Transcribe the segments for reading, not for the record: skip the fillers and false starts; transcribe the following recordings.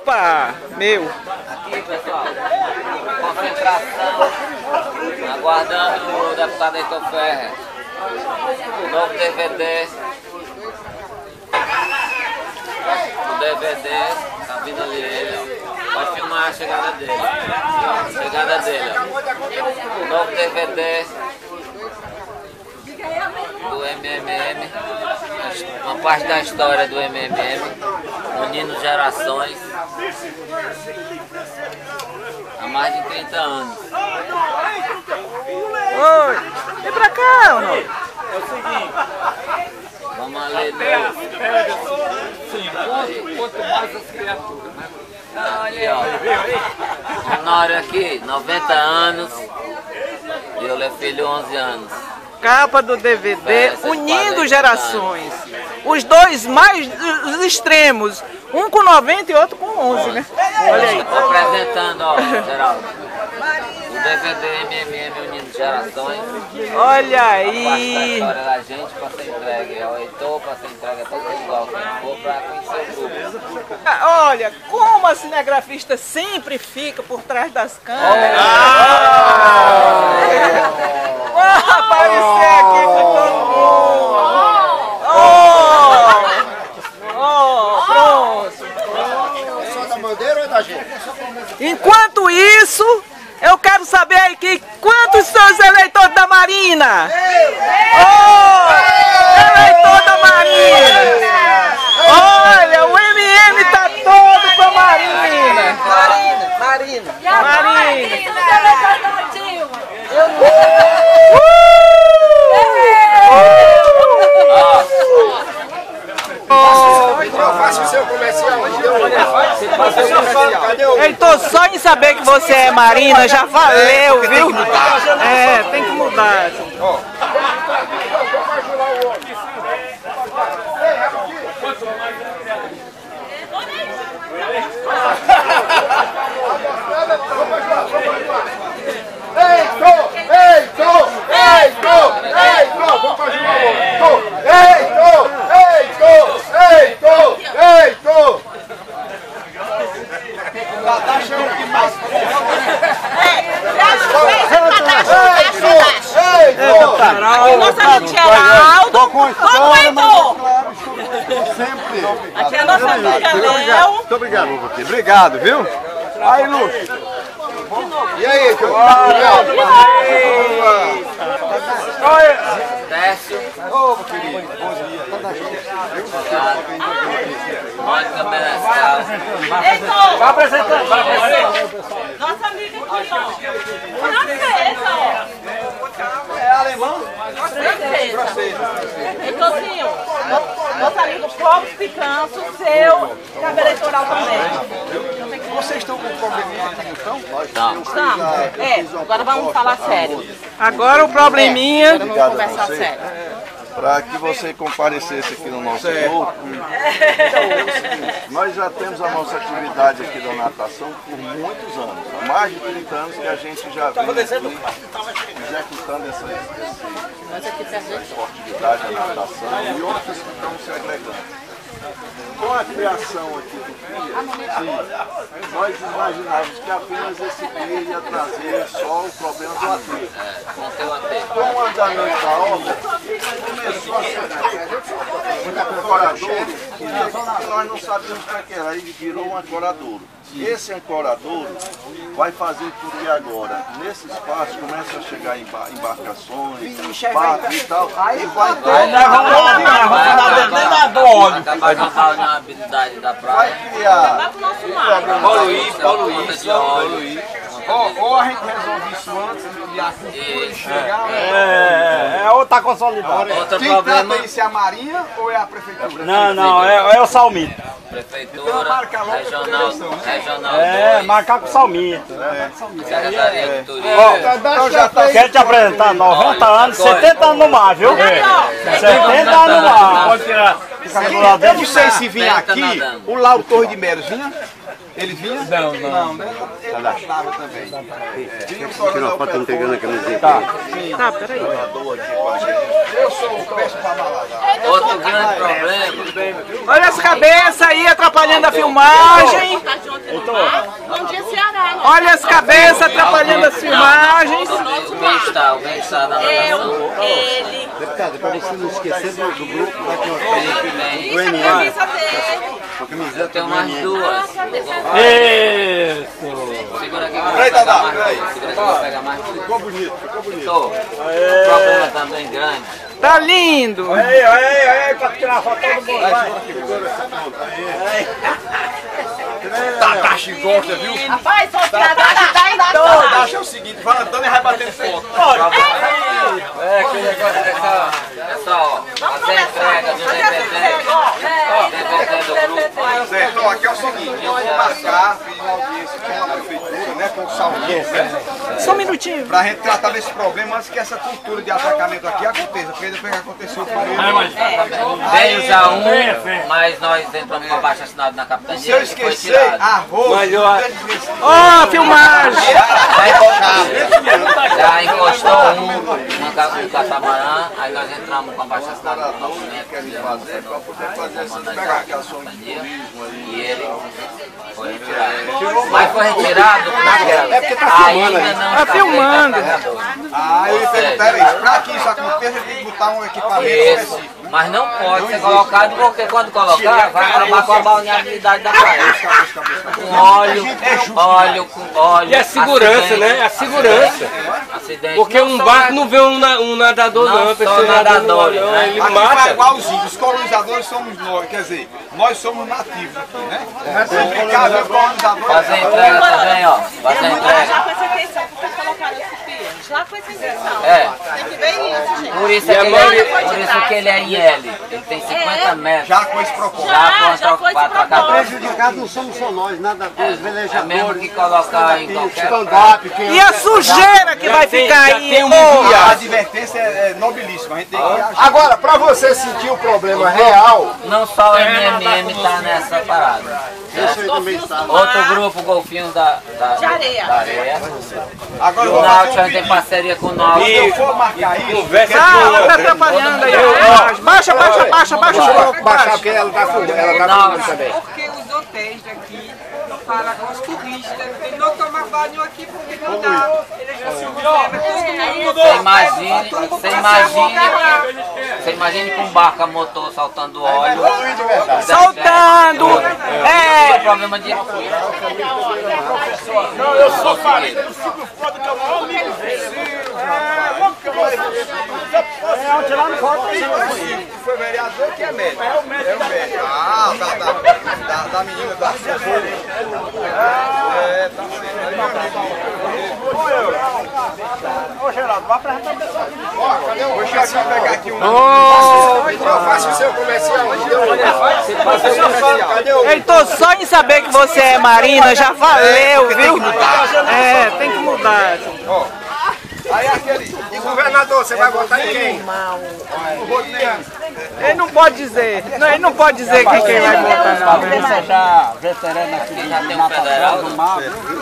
Opa, meu. Aqui, pessoal, concentração, aguardando o deputado Heitor Ferrer. O novo DVD. O DVD, tá vindo ali ele, ó. Vai filmar a chegada dele. A chegada dele, ó. O novo DVD do MMM. Uma parte da história do MMM, unindo gerações há mais de 30 anos. Oi, vem pra cá, não. É o seguinte, Vamos ler. sim, quanto mais as criaturas, né? Olha, ó. Honório aqui, 90 anos. E eu filho, 11 anos. Capa do DVD Unindo Gerações. Os dois mais extremos. Um com 90 e outro com 11, né? Olha aí. Estou apresentando, ó, Geraldo. O DVD MMM Unindo Gerações. Olha A aí. história da gente para ser entregue ao Heitor, para ser entregue a todo pessoal que for para conhecer o grupo. Olha, como a cinegrafista sempre fica por trás das câmeras. Aparecer aqui com todo mundo. Pronto. Só da Bandeira ou é da gente? Enquanto isso, eu quero saber aqui quantos são os eleitores da Marina. Eleitor da Marina. Olha, o MM tá todo com a Marina. Marina. Faça o seu comercial. Heitor, só em saber que você é Marina já valeu, viu? É, tem que mudar. Nossa amigo Geraldo, vamos, Heitor! Sempre. Aqui é a nossa amiga Léo. Muito obrigado, Luque. Obrigado, viu? Aí, Lúcio. E aí, que eu Décio. Mônica Meneghel. Heitor! Vai apresentando, vai apresentando. Nossa amiga aqui, ó. Francesa, ó. É alemão? Francesa. Heitorzinho, nosso amigo Clóvis Picanço, seu cabo eleitoral também. Vocês estão com probleminha aqui no chão? Não. Tá. Agora vamos falar sério. Agora o probleminha. Vamos conversar sério. Para que você comparecesse aqui no nosso grupo. Nós já temos a nossa atividade aqui da natação por muitos anos. Há mais de 30 anos que a gente já vem aqui executando essa esportividade da natação e outros que estão se agregando. Com a criação aqui do CRIA, nós imaginávamos que apenas esse CRIA ia trazer só o problema do aterro. Com o andamento da obra, começou a ser ancoradouro, que nós não sabíamos o que era, aí virou um ancoradouro. Esse ancoradouro vai fazer com que agora, nesse espaço, comece a chegar embarcações, barcos e tal, e vai ter... Acabar com a habilidade da praia. Vai criar... Poluir. Ou a gente resolve isso antes e a cultura chegar. Ou tá consolidado. Outro Quem problema, trata isso é a Marinha ou é a Prefeitura? Não, é o Salmito. prefeitura, regional, Marcar com o Salmito. Secretaria de Turismo. Quero te apresentar, 90 anos, 70 anos no mar, viu? 70 anos no mar. Eu não sei se vinha aqui, o Lauro Torre de Meros vinha? Ele vinha? Não, né? Ele gostava também. Tira uma foto entregando a camiseta. Tá, peraí. Eu sou o péssimo pra maladar. Outro grande problema. Olha as cabeças aí atrapalhando a filmagem. Bom dia, Ceará. Olha as cabeças atrapalhando as filmagens. O bem-estar da nação. Ele. Deputado, para você não esquecer do grupo, vai ter uma Felipe do bem. NA. Camisa dele. A camiseta Tem do umas NA. duas. Isso! Segura aqui que eu vou pegar mais duas. Segura aqui que eu vou pegar mais duas. Ficou bonito, ficou bonito. Tô. O problema também grande. Tá lindo. Aí, pra tirar foto todo mundo, vai! Tatashi gosta, viu? Rapaz, só pra dar em todas. Tatashi é o seguinte, vai andando e vai batendo foto. Que negócio é só fazer a entrega do DVD do grupo. Certo, ó, aqui é o seguinte, eu vou marcar, fiz uma audiência com a prefeitura, né, com o Salgueiro, né? Só um minutinho. Pra gente tratar desse problema antes que essa cultura de atacamento aqui aconteça, porque depois que aconteceu o primeiro. Veio já um, mas nós entramos com abaixo assinado na capitania. Se eu e foi esquecer, tirado. arroz, Ó, filmagem. Já encostou um catamarã, aí nós entramos com abaixo assinado no documento que fizemos pra poder fazer essa comandante pegar da aquela ação de capitania turismo aí. e ele foi retirado. Mas foi retirado É porque tá filmando ainda aí. não Tá está filmando. feito carregador. Ah, eu ia perguntar isso, pra que isso aconteça, tem que botar um equipamento específico. Mas não pode ser colocado, porque quando colocar, vai acabar com a balneabilidade da praia. Com óleo, com óleo. E a segurança, acidente, né? A segurança. Acidente. Porque um barco não vê um nadador, não. A pessoa nadadores, não, né? ele Aqui vai mata. igualzinho, os colonizadores somos nós, quer dizer, nós somos nativos aqui, né? Se brincar, os colonizadores... Fazer entrega também, ó. Fazer entrega. Já com essa intenção que vocês colocaram esse piano. Já com essa intenção. É. Tem que ver isso, gente. Por isso, que ele é em L. Ele tem 50 metros. Já com esse propósito. Já foi esse pra trocar. Prejudicados não somos só nós, nadadores, É mesmo velejadores, que colocar em qualquer... stand-up. E a sujeira que vai ficar aí? A advertência é nobilíssima, a gente tem que reagir. Agora, para você sentir o problema real, Não só o MMM tá nessa parada. deixa eu também estar. Outro grupo, Golfinhos da areia. Agora eu O vou fazer Náutico, a um gente tem pedido. parceria com o Se Náutico. eu for marcar isso, Ah, tá atrapalhando aí. Baixa, baixa, baixa, baixa um pouco. Baixar porque ela tá filmando, ela tá filmando também. Porque os hotéis daqui para os turistas, eles não tomam banho aqui porque não dá. Eles já se todo mundo. Você imagine com um barco a motor soltando óleo. Soltando. É problema de... Não, eu sou marido, eu sigo foda que eu não amigo. Tirar no foto aí. que foi vereador que é médico. É o médico. Ah, da menina da assessora. É, tá certo. Ô, Geraldo, vai apresentar a pessoa aqui. Ó, cadê o... Deixa eu pegar aqui um... Faça o seu comercial. Cadê o... Eu tô só em saber que você é Marina, já valeu, viu? É, tem que mudar. Aí aquele... E governador, você vai votar em quem? Não vou nem... Ele não pode dizer. Não, ele não pode dizer que quem vai votar, não. Você já veterano aqui Já tem um federal, não?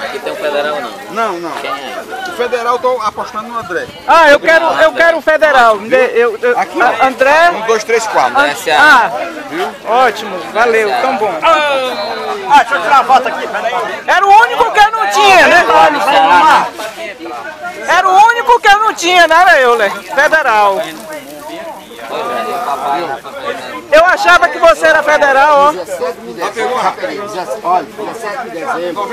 Aqui tem um federal, não. Não. Quem é? O federal eu tô apostando no André. Ah, eu quero o federal. Aqui, ó. André. 1, 2, 3, 4. Ah, ótimo, valeu, tão bom. Ah, deixa eu tirar a foto aqui, peraí. Era o único que eu não tinha, né? Era o único que eu não tinha, né, Euler? Federal. Eu achava que você era federal, ó. 17 de dezembro. Olha, 17 de dezembro.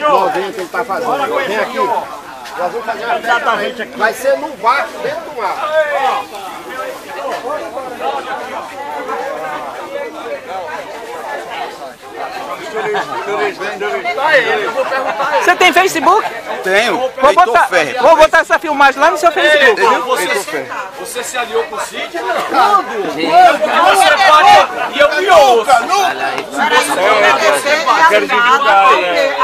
90 ele tá fazendo. Vem aqui. Nós vamos fazer uma festa aqui. Vai ser num barco dentro do mar. Você tem Facebook? Tenho. Vou botar essa filmagem lá no seu Facebook. Você se aliou com o Cid? Quando? Você pode... E eu me ouço. Olha aí. Quero divulgar, né?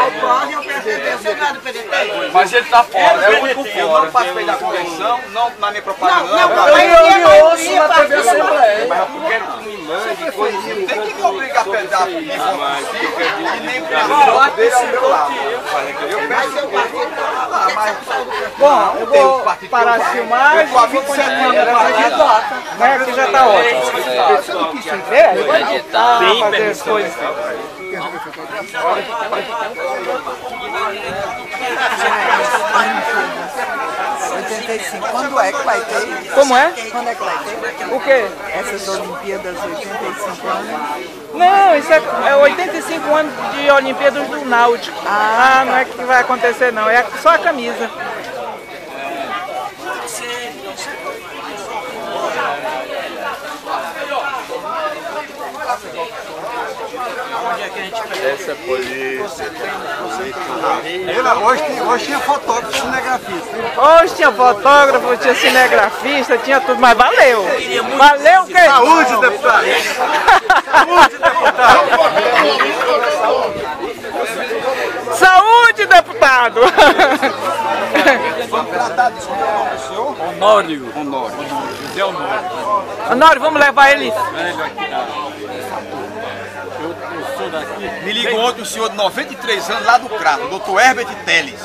Mas ele tá fora, é o único fora. Eu não participei da convenção, não na minha propaganda. Eu ouço na TV Assembleia. Mas eu quero que me mande coisa. Tem que me obrigar a pegar e nem pra lá dele ao meu lado. Eu peço que mas... Bom, eu vou parar de filmar. Eu tô há 27 anos Né, que já tá ótimo. Você não quis se ver? Vai editar, fazer as coisas. Quando é que vai ter? Como é? Quando é que vai ter? O quê? Essas Olimpíadas 85 anos? Não, isso é 85 anos de Olimpíadas do Náutico. Ah, não é que vai acontecer não, é só a camisa. Essa polícia. Hoje tinha fotógrafo, cinegrafista. Hoje tinha fotógrafo, tinha cinegrafista, tinha tudo, mas valeu. Valeu o quê? Saúde, deputado! Saúde, deputado! Saúde, deputado! Honório. Honório, vamos levar ele. Me ligou ontem um senhor de 93 anos lá do Crato, o doutor Herbert Teles.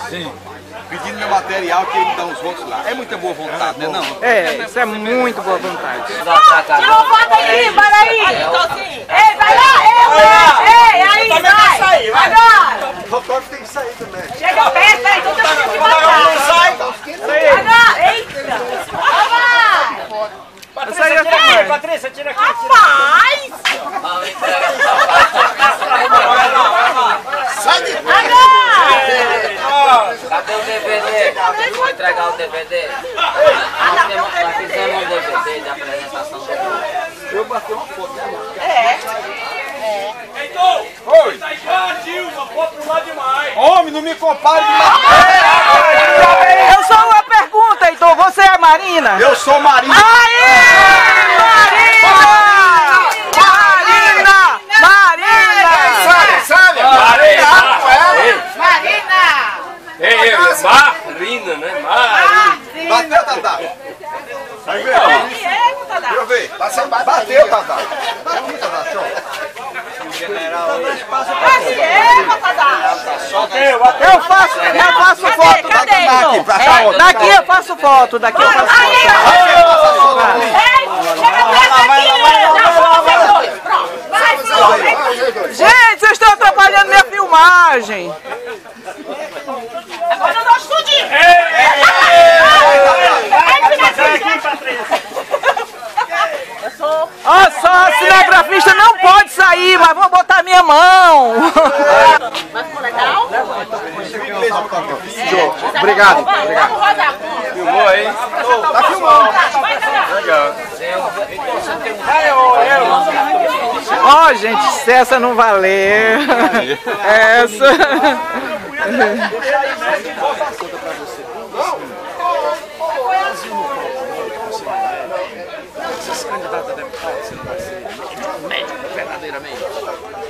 Pedindo meu material que ele dá uns votos lá. É muita boa vontade, né? Não? É, isso é muito boa vontade. Tira uma foto aí, para aí. Ei, vai lá, ei, aí, vai. Agora. O fotógrafo tem que sair também. Chega perto, aí, todo mundo te matar. Agora, eita. Vai. Patrícia, tira aqui. Rapaz. Sai de agora. Cadê o DVD? Vou entregar o DVD. Nós fizemos um DVD de apresentação do grupo. Eu bati uma foto. Heitor! Oi! Tá igual a Dilma, pode pro lado demais. Homem, não me compare de Eu só uma pergunta, Heitor, você é Marina? Eu sou Marina. Aê! Marina! Marina! Sabe? Marina, né? Marina. Bateu, Tadá. Vai ver. Deixa eu ver. Bateu, Tadá. Bateu, Tadá. Eu faço foto daqui. Daqui eu faço foto, daqui eu faço foto. Gente, vocês estão atrapalhando minha filmagem. Agora eu dou estudinho. Olha só, a cinegrafista não pode sair, mas vou botar minha mão. Mas ficou legal? Obrigado. Vamos rodar. Filmou aí? Tá filmando. Legal. Ó, gente, se essa não valer, essa...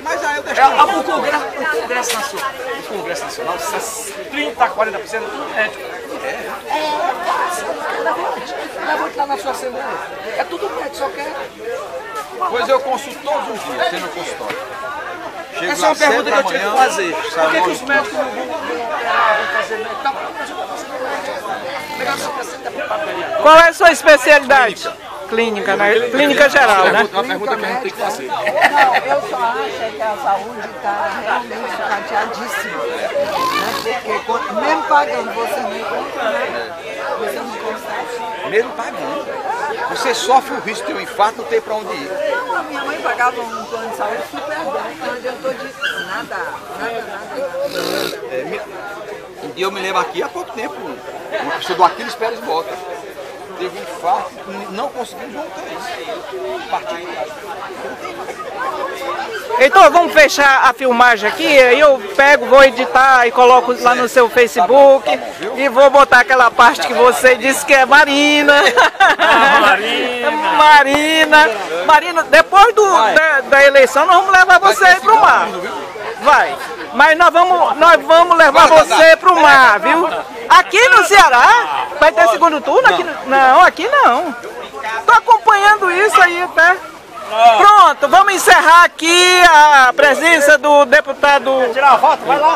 Mas aí eu deixo. O Congresso Nacional, 30% a 40% tudo médico. Levante lá na sua Assembleia. É tudo médico, só quer. Pois eu consulto todos os dias, tem no consultório. Chego Essa é uma lá pergunta que eu 7 tinha da que manhã, fazer. Por que os médicos não vão fazer médico? Tá, mas eu vou fazer médico. Legal, só precisa preparar vereador. Qual é a sua especialidade? Clínica, né? Clínica geral, né? Uma pergunta que a gente tem que fazer. Não, eu só acho que a saúde está realmente sucateadíssima. Né? Porque mesmo pagando, você não encontra, né? Você não consegue. mesmo pagando. Você sofre o risco de ter um infarto, não tem para onde ir. Não, a minha mãe pagava um plano de saúde super bem, não adiantou disso. Nada. E eu me lembro aqui há pouco tempo, uma pessoa do Aquiles Pérez Mota teve um infarto, não conseguimos montar isso. Partiu. Então vamos fechar a filmagem aqui, aí eu pego, vou editar e coloco lá no seu Facebook e vou botar aquela parte que você disse que é Marina. Marina, depois da eleição nós vamos levar você aí pro mar. Vai. Mas nós vamos levar você pro mar, viu? Aqui no Ceará, vai ter segundo turno? Aqui não, aqui não. Tô acompanhando isso aí até. Pronto, vamos encerrar aqui a presença do deputado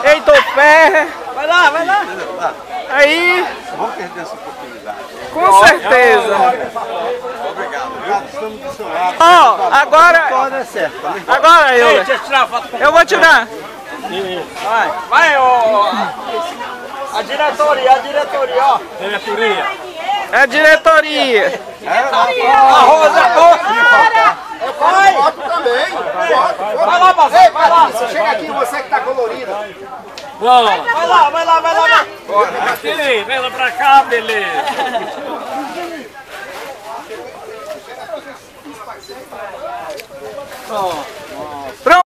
Heitor Ferrer. Vai lá. Aí, Vamos perder essa oportunidade. com certeza. Obrigado. Estamos do seu lado. Ó, agora eu vou tirar. Vai, a diretoria, ó. É a diretoria. A Rosa, vai. Voto também. Vai lá, Bazar, Ei, vai lá. Patrícia, chega aqui, você que tá colorida. Vai lá. Aqui, vem pra cá, beleza. Pronto.